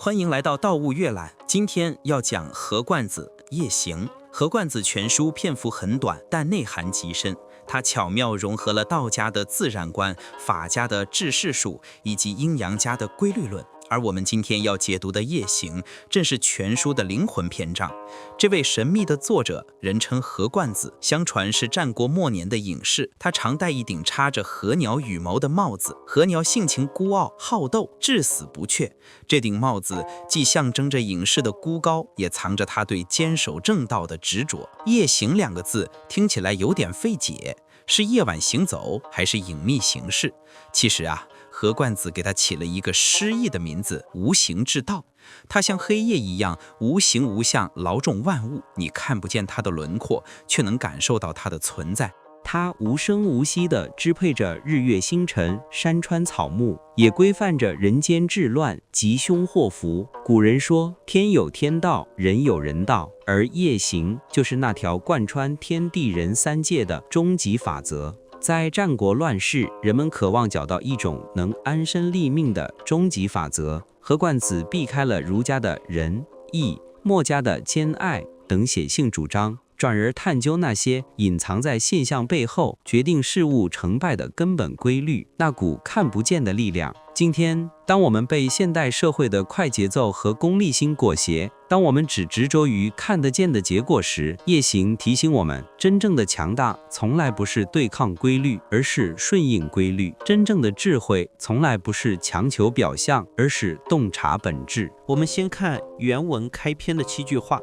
欢迎来到道物阅览，今天要讲何冠子夜行。何冠子全书篇幅很短，但内涵极深。它巧妙融合了道家的自然观、法家的治世术以及阴阳家的规律论。而我们今天要解读的夜行，正是全书的灵魂篇章。这位神秘的作者，人称何冠子，相传是战国末年的隐士。他常戴一顶插着和鸟羽毛的帽子。和鸟性情孤傲好斗，至死不却。这顶帽子既象征着隐士的孤高，也藏着他对坚守正道的执着。夜行两个字听起来有点费解，是夜晚行走还是隐秘行事？其实何冠子给他起了一个诗意的名字，无形之道。它像黑夜一样无形无相，劳动万物，你看不见它的轮廓，却能感受到它的存在。它无声无息地支配着日月星辰、山川草木，也规范着人间治乱、吉凶祸福。古人说，天有天道，人有人道，而夜行就是那条贯穿天地人三界的终极法则。在战国乱世，人们渴望找到一种能安身立命的终极法则。何冠子避开了儒家的仁义、墨家的兼爱等写性主张，转而探究那些隐藏在现象背后，决定事物成败的根本规律，那股看不见的力量。今天，当我们被现代社会的快节奏和功利心裹挟，当我们只执着于看得见的结果时，夜行提醒我们，真正的强大从来不是对抗规律，而是顺应规律；真正的智慧从来不是强求表象，而是洞察本质。我们先看原文开篇的7句话：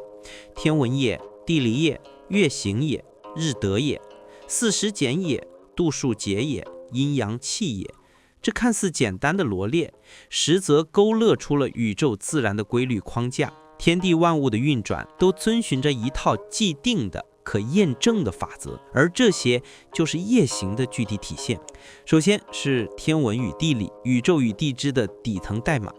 天文也，地理也，月行也，日得也，四时简也，度数节也，阴阳气也。这看似简单的罗列，实则勾勒出了宇宙自然的规律框架。天地万物的运转都遵循着一套既定的、可验证的法则，而这些就是夜行的具体体现。首先是天文与地理，宇宙与地支的底层代码。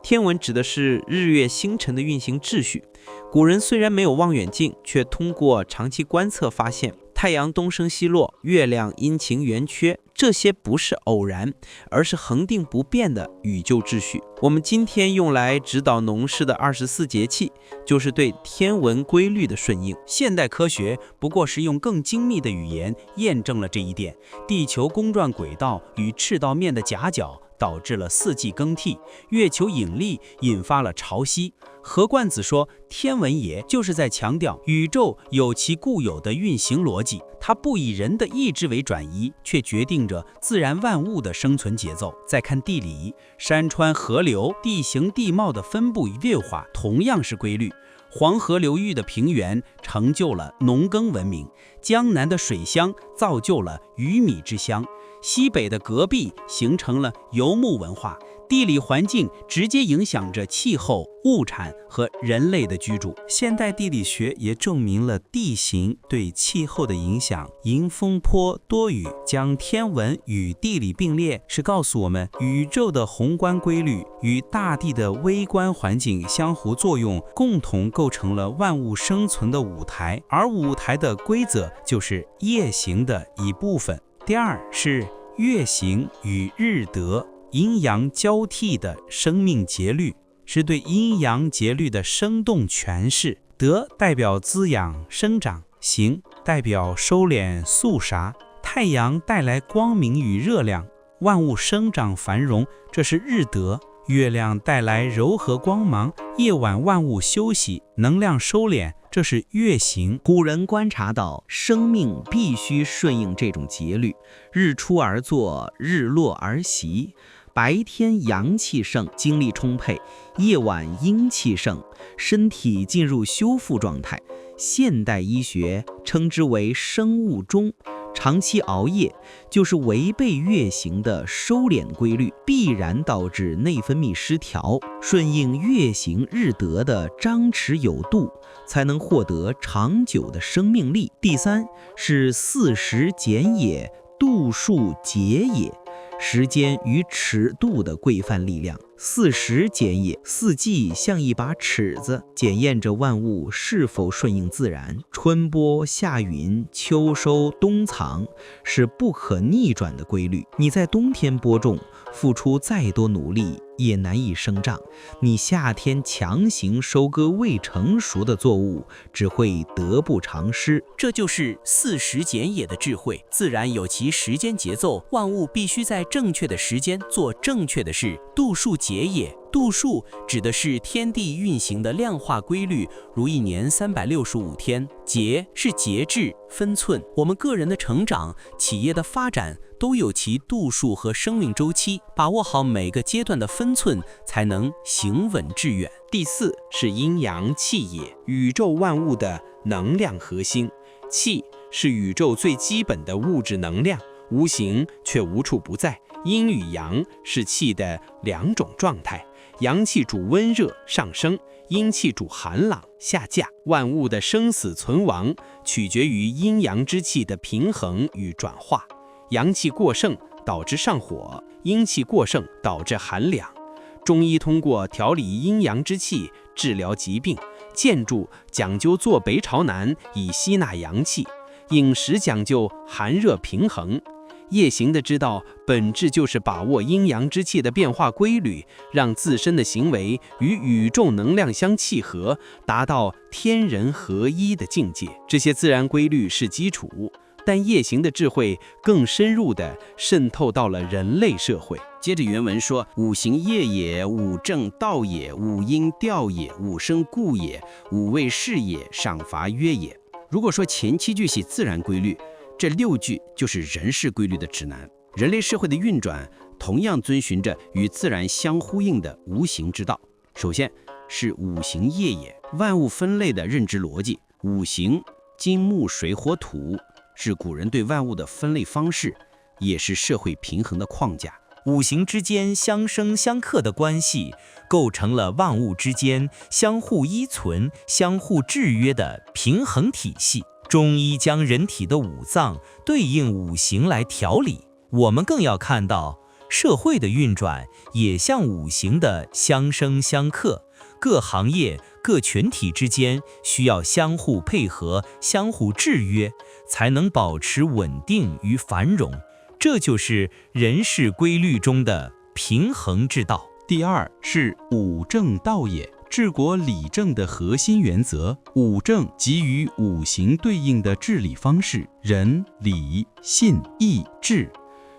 天文指的是日月星辰的运行秩序。古人虽然没有望远镜，却通过长期观测发现，太阳东升西落，月亮阴晴圆缺，这些不是偶然，而是恒定不变的宇宙秩序。我们今天用来指导农事的24节气，就是对天文规律的顺应。现代科学不过是用更精密的语言验证了这一点。地球公转轨道与赤道面的夹角导致了四季更替，月球引力引发了潮汐。何冠子说，天文也就是在强调宇宙有其固有的运行逻辑，它不以人的意志为转移，却决定着自然万物的生存节奏。再看地理，山川河流、地形地貌的分布与变化同样是规律。黄河流域的平原成就了农耕文明，江南的水乡造就了鱼米之乡，西北的戈壁形成了游牧文化。地理环境直接影响着气候、物产和人类的居住。现代地理学也证明了地形对气候的影响。迎风坡多雨，将天文与地理并列，是告诉我们宇宙的宏观规律与大地的微观环境相互作用，共同构成了万物生存的舞台，而舞台的规则就是夜行的一部分。第二是月行与日得，阴阳交替的生命节律，是对阴阳节律的生动诠释。德代表滋养生长，行代表收敛肃杀。太阳带来光明与热量，万物生长繁荣，这是日德。月亮带来柔和光芒，夜晚万物休息，能量收敛，这是月行。古人观察到，生命必须顺应这种节律，日出而作，日落而息。白天阳气盛，精力充沛；夜晚阴气盛，身体进入修复状态。现代医学称之为生物钟。长期熬夜就是违背月行的收敛规律，必然导致内分泌失调。顺应月行日得的张弛有度，才能获得长久的生命力。第三是四时简也，度数节也，时间与尺度的规范力量。四时检也，四季像一把尺子，检验着万物是否顺应自然。春播、夏耘、秋收、冬藏是不可逆转的规律。你在冬天播种，付出再多努力也难以生长；你夏天强行收割未成熟的作物，只会得不偿失。这就是四时检也的智慧。自然有其时间节奏，万物必须在正确的时间做正确的事。度数节也，度数指的是天地运行的量化规律，如一年365天。节是节制、分寸。我们个人的成长、企业的发展都有其度数和生命周期，把握好每个阶段的分寸，才能行稳致远。第四是阴阳气也，宇宙万物的能量核心。气是宇宙最基本的物质能量，无形却无处不在。阴与阳是气的两种状态，阳气主温热上升，阴气主寒冷下降。万物的生死存亡取决于阴阳之气的平衡与转化。阳气过盛导致上火，阴气过盛导致寒凉。中医通过调理阴阳之气治疗疾病，建筑讲究坐北朝南以吸纳阳气，饮食讲究寒热平衡。夜行的之道本质就是把握阴阳之气的变化规律，让自身的行为与宇宙能量相契合，达到天人合一的境界。这些自然规律是基础，但夜行的智慧更深入地渗透到了人类社会。接着原文说：五行业也，五正道也，五音调也，五声故也，五味是也，赏罚约也。如果说前7句系自然规律，这6句就是人事规律的指南。人类社会的运转同样遵循着与自然相呼应的无形之道。首先是五行业也，万物分类的认知逻辑。五行金木水火土是古人对万物的分类方式，也是社会平衡的框架。五行之间相生相克的关系，构成了万物之间相互依存、相互制约的平衡体系。中医将人体的五脏对应五行来调理，我们更要看到社会的运转也像五行的相生相克，各行业、各群体之间需要相互配合、相互制约，才能保持稳定与繁荣。这就是人事规律中的平衡之道。第二是五正道也，治国理政的核心原则。五正即与五行对应的治理方式，仁、礼、信、义、智。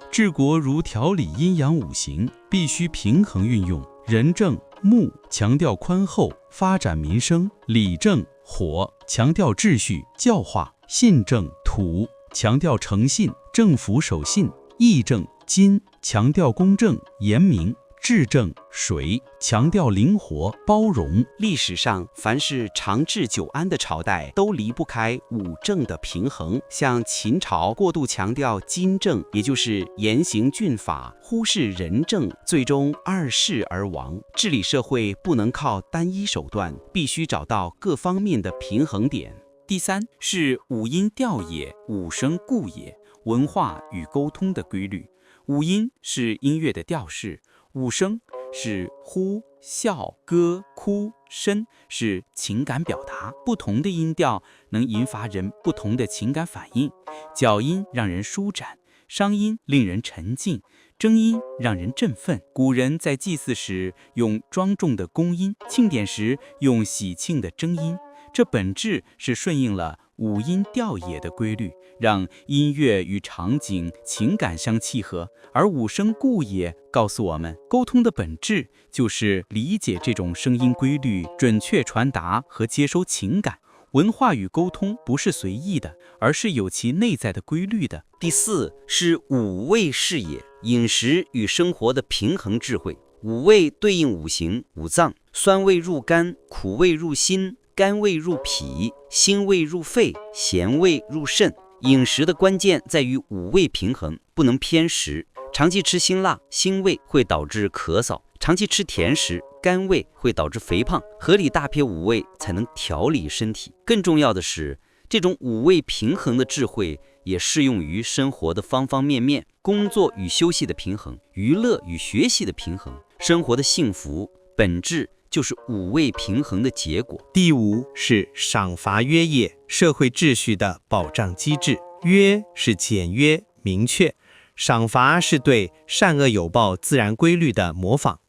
治国如调理阴阳五行，必须平衡运用。仁正木强调宽厚，发展民生；礼正火强调秩序，教化；信正土强调诚信，政府守信；义正金强调公正严明；智正水强调灵活包容。历史上凡是长治久安的朝代，都离不开五正的平衡。像秦朝过度强调金正，也就是严刑峻法，忽视仁政，最终二世而亡。治理社会不能靠单一手段，必须找到各方面的平衡点。第三是五音调也，五声故也，文化与沟通的规律。五音是音乐的调式，五声是呼、啸、歌、哭、声，是情感表达。不同的音调能引发人不同的情感反应。角音让人舒展，商音令人沉静，正音让人振奋。古人在祭祀时用庄重的宫音，庆典时用喜庆的正音，这本质是顺应了五音调也的规律，让音乐与场景、情感相契合。而五声故也告诉我们，沟通的本质就是理解这种声音规律，准确传达和接收情感。文化与沟通不是随意的，而是有其内在的规律的。第四是五味是也，饮食与生活的平衡智慧。五味对应五行、五脏，酸味入肝，苦味入心，甘味入脾，辛味入肺，咸味入肾。饮食的关键在于五味平衡，不能偏食。长期吃辛辣，辛味会导致咳嗽；长期吃甜食，甘味会导致肥胖。合理搭配五味，才能调理身体。更重要的是，这种五味平衡的智慧也适用于生活的方方面面，工作与休息的平衡，娱乐与学习的平衡，生活的幸福本质就是五味平衡的结果。第五是赏罚约业，社会秩序的保障机制。约是简约明确，赏罚是对善恶有报自然规律的模仿。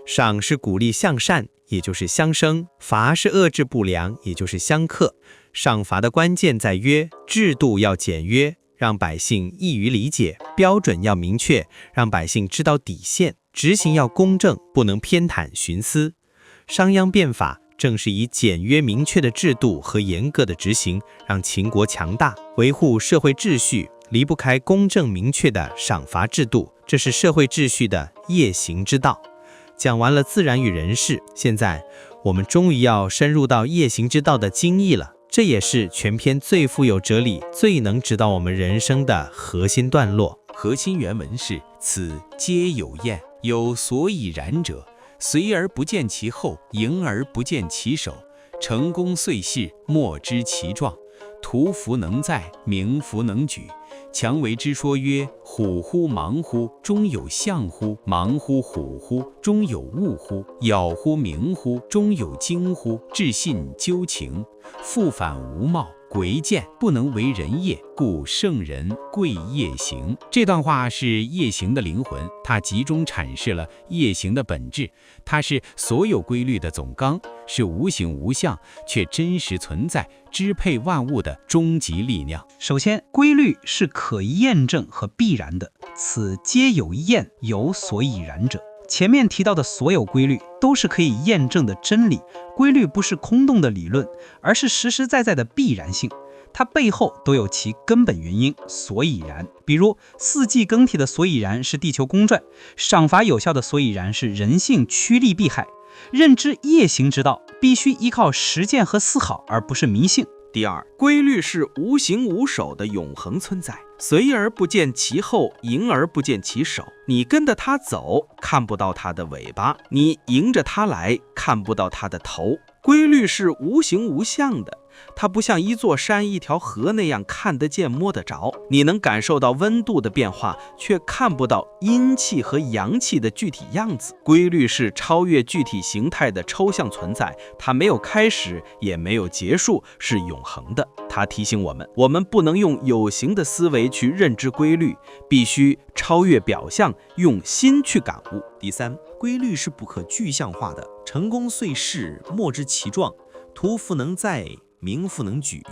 赏是鼓励向善，也就是相生；罚是遏制不良，也就是相克。赏罚的关键在约，制度要简约，让百姓易于理解；标准要明确，让百姓知道底线；执行要公正，不能偏袒徇私。商鞅变法正是以简约明确的制度和严格的执行，让秦国强大。维护社会秩序离不开公正明确的赏罚制度，这是社会秩序的业行之道。讲完了自然与人事，现在我们终于要深入到业行之道的精义了。这也是全篇最富有哲理、最能指导我们人生的核心段落。核心原文是：此皆有验，有所以然者，随而不见其后，迎而不见其首。成功遂事，莫知其状。图弗能载，名弗能举。强为之说曰：虎乎盲乎，中有象乎；盲乎虎乎，中有物乎；杳乎明乎，中有精乎。至信究情，复反无貌。贵贱不能为人业，故圣人贵业行。这段话是业行的灵魂，它集中阐释了业行的本质。它是所有规律的总纲，是无形无相却真实存在、支配万物的终极力量。首先，规律是可验证和必然的，此皆有验，有所以然者。前面提到的所有规律都是可以验证的真理，规律不是空洞的理论，而是实实在在的必然性，它背后都有其根本原因，所以然。比如四季更替的所以然是地球公转，赏罚有效的所以然是人性趋利避害。认知业行之道，必须依靠实践和思考，而不是迷信。第二，规律是无形无手的永恒存在，随而不见其后，迎而不见其首。你跟着它走，看不到它的尾巴；你迎着它来，看不到它的头。规律是无形无相的，它不像一座山、一条河那样看得见、摸得着。你能感受到温度的变化，却看不到阴气和阳气的具体样子。规律是超越具体形态的抽象存在，它没有开始，也没有结束，是永恒的。它提醒我们不能用有形的思维去认知规律，必须超越表象，用心去感悟。第三，规律是不可具象化的，成功遂事，莫知其状。图弗能载，名弗能举。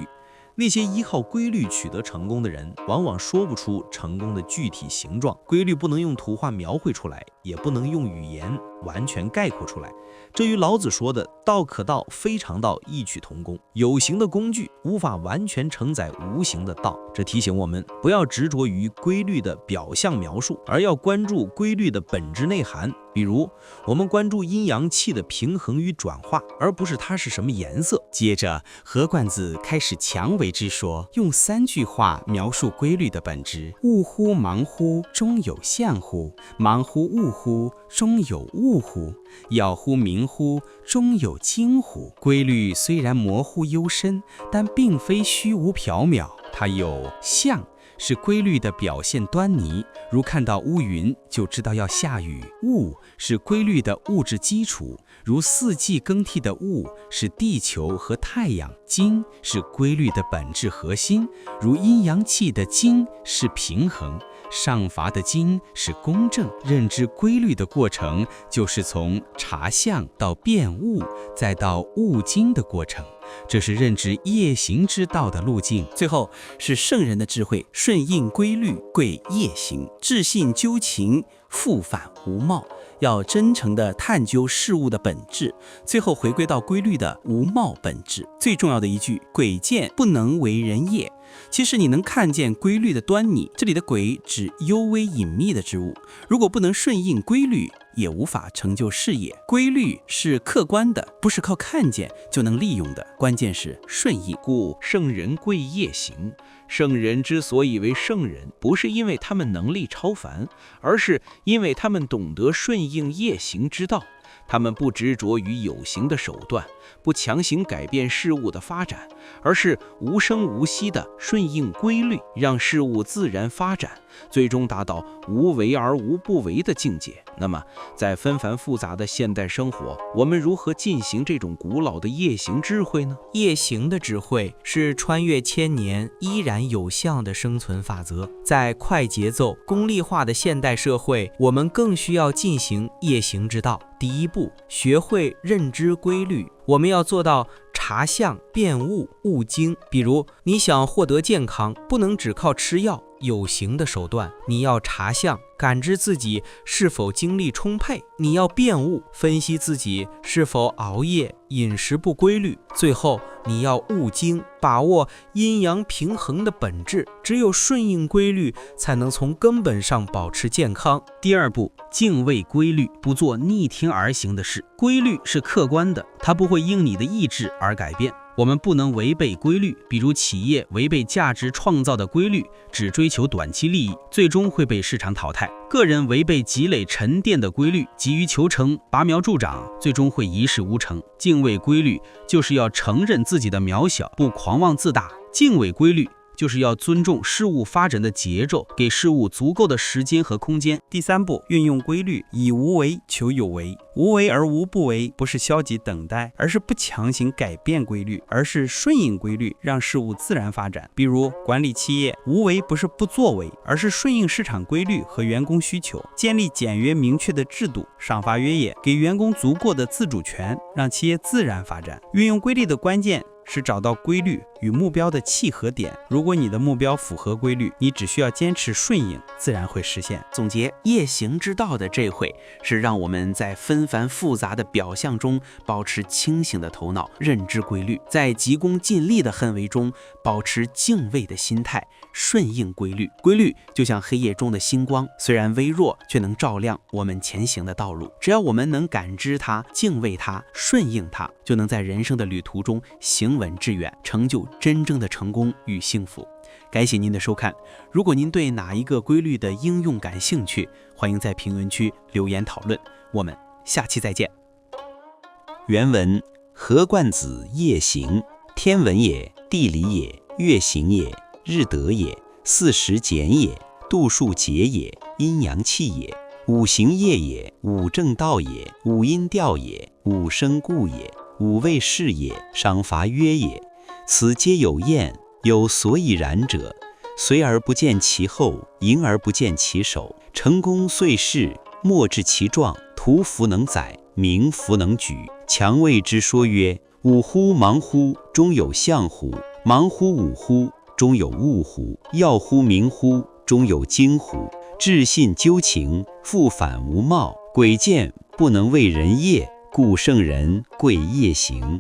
那些依靠规律取得成功的人，往往说不出成功的具体形状。规律不能用图画描绘出来，也不能用语言完全概括出来。这与老子说的“道可道，非常道”异曲同工。有形的工具无法完全承载无形的道，这提醒我们不要执着于规律的表象描述，而要关注规律的本质内涵。比如，我们关注阴阳气的平衡与转化，而不是它是什么颜色。接着，何冠子开始强为之说，用3句话描述规律的本质：物乎盲乎，中有象乎；盲乎物乎，中有物乎；杳乎明乎，中有精乎。规律虽然模糊幽深，但并非虚无缥缈，它有象。是规律的表现端倪，如看到乌云就知道要下雨；物是规律的物质基础，如四季更替的物是地球和太阳；精是规律的本质核心，如阴阳气的精是平衡，赏罚的精是公正。认知规律的过程，就是从察象到辨物，再到悟精的过程。这是认知业行之道的路径。最后是圣人的智慧，顺应规律，贵业行，至信究情，复反无貌。要真诚地探究事物的本质，最后回归到规律的无貌本质。最重要的一句，诡见不能为人业。其实你能看见规律的端倪，这里的诡指幽微隐秘的之物，如果不能顺应规律，也无法成就事业。规律是客观的，不是靠看见就能利用的，关键是顺应。故圣人贵业行。圣人之所以为圣人，不是因为他们能力超凡，而是因为他们懂得顺应业行之道。他们不执着于有形的手段，不强行改变事物的发展，而是无声无息地顺应规律，让事物自然发展，最终达到无为而无不为的境界。那么，在纷繁复杂的现代生活，我们如何进行这种古老的夜行智慧呢？夜行的智慧是穿越千年依然有效的生存法则。在快节奏、功利化的现代社会，我们更需要进行夜行之道。第一步，学会认知规律。我们要做到察相、辨物、悟精。比如，你想获得健康，不能只靠吃药。有形的手段，你要察相，感知自己是否精力充沛；你要辨物，分析自己是否熬夜、饮食不规律；最后，你要悟精，把握阴阳平衡的本质。只有顺应规律，才能从根本上保持健康。第二步，敬畏规律，不做逆天而行的事。规律是客观的，它不会因你的意志而改变。我们不能违背规律，比如企业违背价值创造的规律，只追求短期利益，最终会被市场淘汰；个人违背积累沉淀的规律，急于求成，拔苗助长，最终会一事无成。敬畏规律，就是要承认自己的渺小，不狂妄自大；敬畏规律，就是要尊重事物发展的节奏，给事物足够的时间和空间。第三步，运用规律，以无为求有为。无为而无不为，不是消极等待，而是不强行改变规律，而是顺应规律，让事物自然发展。比如管理企业，无为不是不作为，而是顺应市场规律和员工需求，建立简约明确的制度，赏罚约野，给员工足够的自主权，让企业自然发展。运用规律的关键是找到规律与目标的契合点。如果你的目标符合规律，你只需要坚持顺应，自然会实现。总结夜行之道的智慧，是让我们在纷繁复杂的表象中保持清醒的头脑，认知规律；在急功近利的氛围中保持敬畏的心态，顺应规律。规律就像黑夜中的星光，虽然微弱，却能照亮我们前行的道路。只要我们能感知它、敬畏它、顺应它，就能在人生的旅途中行稳致远，成就真正的成功与幸福。感谢您的收看，如果您对哪一个规律的应用感兴趣，欢迎在评论区留言讨论。我们下期再见。原文：何冠子夜行，天文也，地理也，月行也，日得也，四时简也，度数节也，阴阳气也，五行业也，五正道也，五音调也，五声故也，五味是也，赏罚约也。此皆有验，有所以然者。随而不见其后，迎而不见其首。成功遂是，莫致其状。图弗能载，名弗能举。强谓之说曰：五乎忙乎，中有象乎；忙乎五乎，中有物乎；要乎明乎，中有精乎。至信究情，复反无貌。诡见不能为人业，故圣人贵夜行。